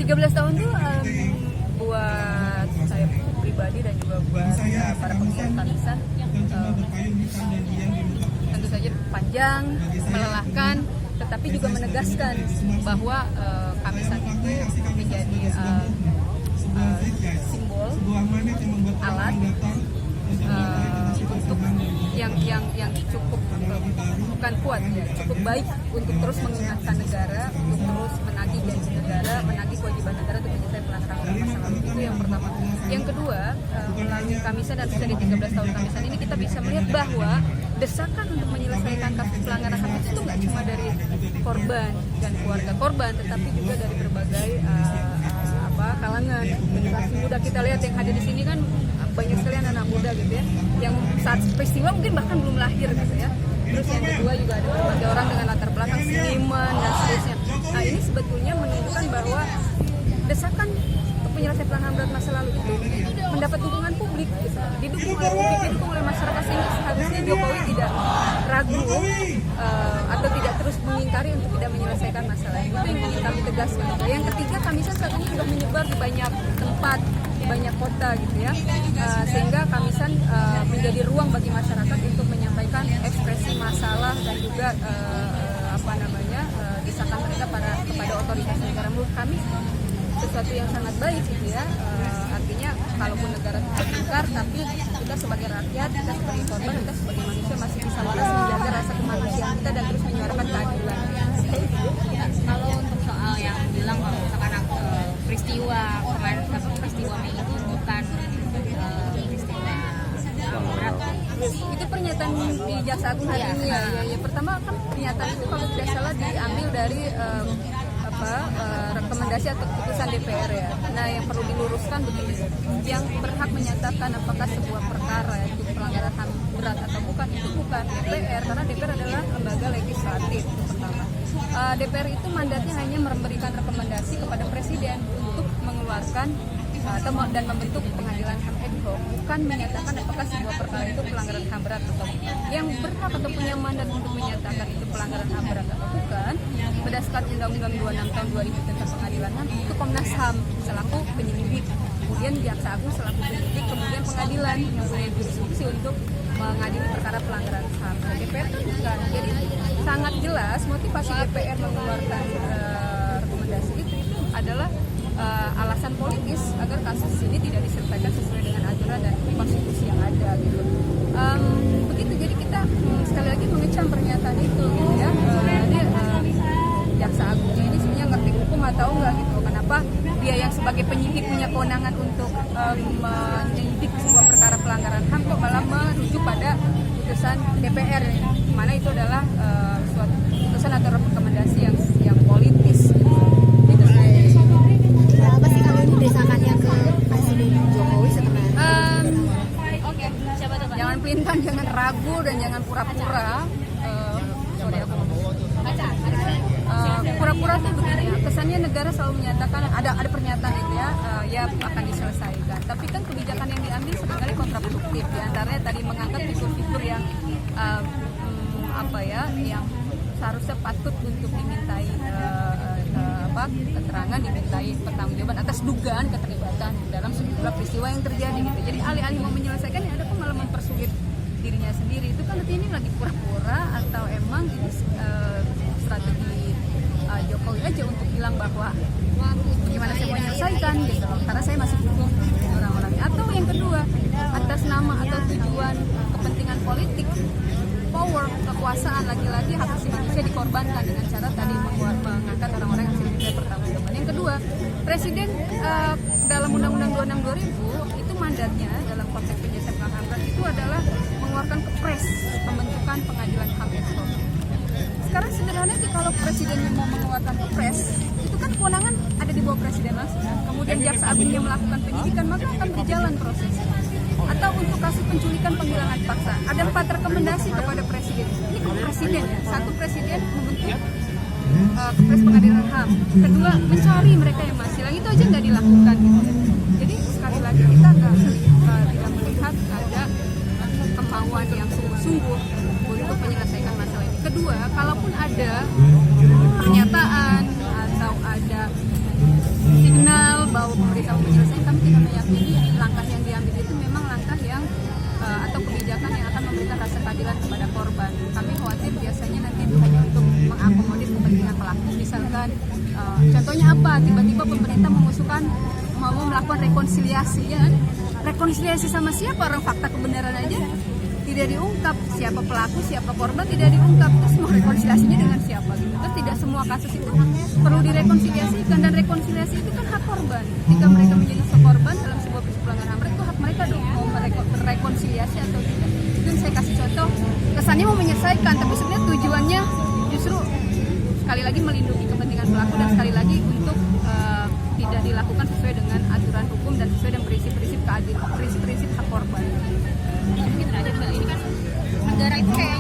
13 tahun tuh buat saya pribadi dan juga buat para pengurus Kamisan tentu saja panjang, melelahkan, tetapi juga menegaskan bahwa Kamisan itu menjadi simbol, alat untuk yang cukup bukan kuat ya, cukup baik untuk terus mengingatkan negara, untuk terus menagih janji negara, menagih kewajiban negara untuk menyelesaikan pelanggaran masa lalu. Itu yang pertama. Yang kedua, melalui Kamisan dan dari 13 tahun Kamisan ini kita bisa melihat bahwa desakan untuk menyelesaikan kasus pelanggaran HAM itu nggak cuma dari korban dan keluarga korban, tetapi juga dari berbagai kalangan. Generasi muda kita lihat yang hadir di sini kan banyak sekali anak-anak muda gitu ya, yang saat peristiwa mungkin bahkan belum lahir gitu ya. Terus yang kedua juga ada berbagai orang dengan latar belakang seniman dan seterusnya. Nah ini sebetulnya menunjukkan bahwa desakan untuk penyelesaian pelanggaran berat masa lalu itu mendapat dukungan publik, gitu. Didukung oleh publik, didukung oleh masyarakat, sehingga seharusnya Jokowi tidak ragu atau tidak terus mengingkari untuk tidak menyelesaikan masalah itu yang ingin kami tegaskan. Yang ketiga, Kamisan saat ini sudah menyebar di banyak tempat, di banyak kota gitu ya, sehingga Kamisan menjadi ruang bagi masyarakat untuk menyampaikan ekspresi masalah dan juga desakan mereka kepada otoritas negara. Menurut kami sesuatu yang sangat baik gitu ya, artinya kalaupun negara tertukar, tapi kita sebagai rakyat, kita sebagai korban, kita sebagai manusia masih bisa waras menjaga rasa kemanusiaan kita dan terus menyuarakan keadilan. Kalau untuk soal yang bilang kalau misalkan peristiwa kemarin, peristiwa Mei itu bukan peristiwa berat, itu pernyataan di Jaksa Agung hari ini ya. Pertama kan pernyataan itu kalau tidak salah diambil dari rekomendasi atau keputusan DPR ya. Nah yang perlu diluruskan begini, yang berhak menyatakan apakah sebuah perkara itu pelanggaran HAM berat atau bukan, itu bukan DPR, karena DPR adalah lembaga legislatif. Itu pertama. DPR itu mandatnya hanya memberikan rekomendasi kepada Presiden untuk mengeluarkan dan membentuk pengadilan HAM ad hoc, bukan menyatakan apakah sebuah perkara itu pelanggaran HAM berat atau bukan. Yang berhak atau punya mandat untuk menyatakan itu pelanggaran HAM berat atau bukan berdasarkan Undang-Undang 26 tahun 2000 tentang pengadilan HAM itu Komnas HAM selaku penyelidik, kemudian Jaksa Agung selaku penyidik, kemudian pengadilan yang punya jurisdiksi untuk mengadili perkara pelanggaran HAM. DPR kan bukan. Jadi sangat jelas motivasi DPR mengeluarkan rekomendasi itu adalah alasan politis agar kasus ini tidak diselesaikan sesuai dengan aturan dan konstitusi yang ada gitu. Begitu, jadi kita sekali lagi mengecam pernyataan itu gitu ya. Jaksa Agungnya ini sebenarnya ngerti hukum atau enggak gitu. Kenapa dia yang sebagai penyidik punya kewenangan untuk menyelidik sebuah perkara pelanggaran HAM kok malah merujuk pada putusan DPR, mana itu adalah suatu putusan atau rekomendasi yang politis gitu. Apa sih kalau ini desakannya ke Presiden Jokowi setelah? Jangan pelintan, jangan ragu dan jangan pura-pura. Pura-pura tuh begini ya, kesannya negara selalu menyatakan ada pernyataan itu ya akan diselesaikan. Tapi kan kebijakan yang diambil seringkali kontraproduktif. Di antaranya tadi mengangkat figur-figur yang yang seharusnya patut untuk dimintai keterangan, dimintai pertanggungjawaban atas dugaan keterlibatan dalam sejumlah peristiwa yang terjadi gitu. Jadi alih-alih mau menyelesaikan ya ada pun malah mempersulit dirinya sendiri. Itu kan artinya ini lagi pura-pura atau emang ini strategi Jokowi aja untuk bilang bahwa gimana saya mau menyelesaikan gitu loh, karena saya masih butuh orang-orangnya. Atau yang kedua, atas nama atau tujuan kepentingan politik, power, kekuasaan, lagi-lagi hak asasi manusia dikorbankan dengan cara tadi mengangkat orang-orang yang tidak bertanggung. Yang kedua, Presiden dalam Undang-Undang 26 2000 itu mandatnya dalam konteks penyelesaian pelanggaran HAM itu adalah mengeluarkan kepres pembentukan pengadilan HAM ad hoc. Sekarang sederhananya kalau Presiden mau mengeluarkan kepres, itu kan kewenangan ada di bawah Presiden langsung. Kemudian Jaksa Agungnya melakukan penyidikan, maka akan berjalan proses. Atau untuk kasus penculikan penghilangan paksa, ada 4 rekomendasi kepada Presiden. Ini ke Presiden ya, satu Presiden membentuk kepres pengadilan HAM, kedua mencari mereka yang masih, lagi itu aja nggak dilakukan gitu ya. Jadi sekali lagi kita tidak melihat ada kemauan yang sungguh-sungguh untuk menyelesaikan masalah ini. Kedua, kalaupun ada pernyataan atau ada kalau pemerintah mau menyelesaikan, kami tidak meyakini langkah yang diambil itu memang langkah yang atau kebijakan yang akan memberikan rasa keadilan kepada korban. Kami khawatir biasanya nanti itu hanya untuk mengakomodir kepentingan pelaku. Misalkan contohnya apa? Tiba-tiba pemerintah mengusulkan mau melakukan rekonsiliasi, ya kan? Rekonsiliasi sama siapa? Orang fakta kebenaran aja tidak diungkap, siapa pelaku, siapa korban tidak diungkap. Terus mau rekonsiliasinya dengan siapa gitu. Terus tidak semua kasus itu perlu direkonsiliasikan, dan rekonsiliasi itu kan hak korban. Jika mereka menjadi korban dalam sebuah peristiwa pelanggaran HAM itu hak mereka dong mau merekonsiliasi atau tidak. Itu yang saya kasih contoh, kesannya mau menyelesaikan, tapi sebenarnya tujuannya justru sekali lagi melindungi kepentingan pelaku, dan sekali lagi untuk tidak dilakukan sesuai dengan aturan hukum dan sesuai dengan prinsip-prinsip keadilan, prinsip-prinsip hak korban. Mungkin aja Mbak, ini kan negara itu kayak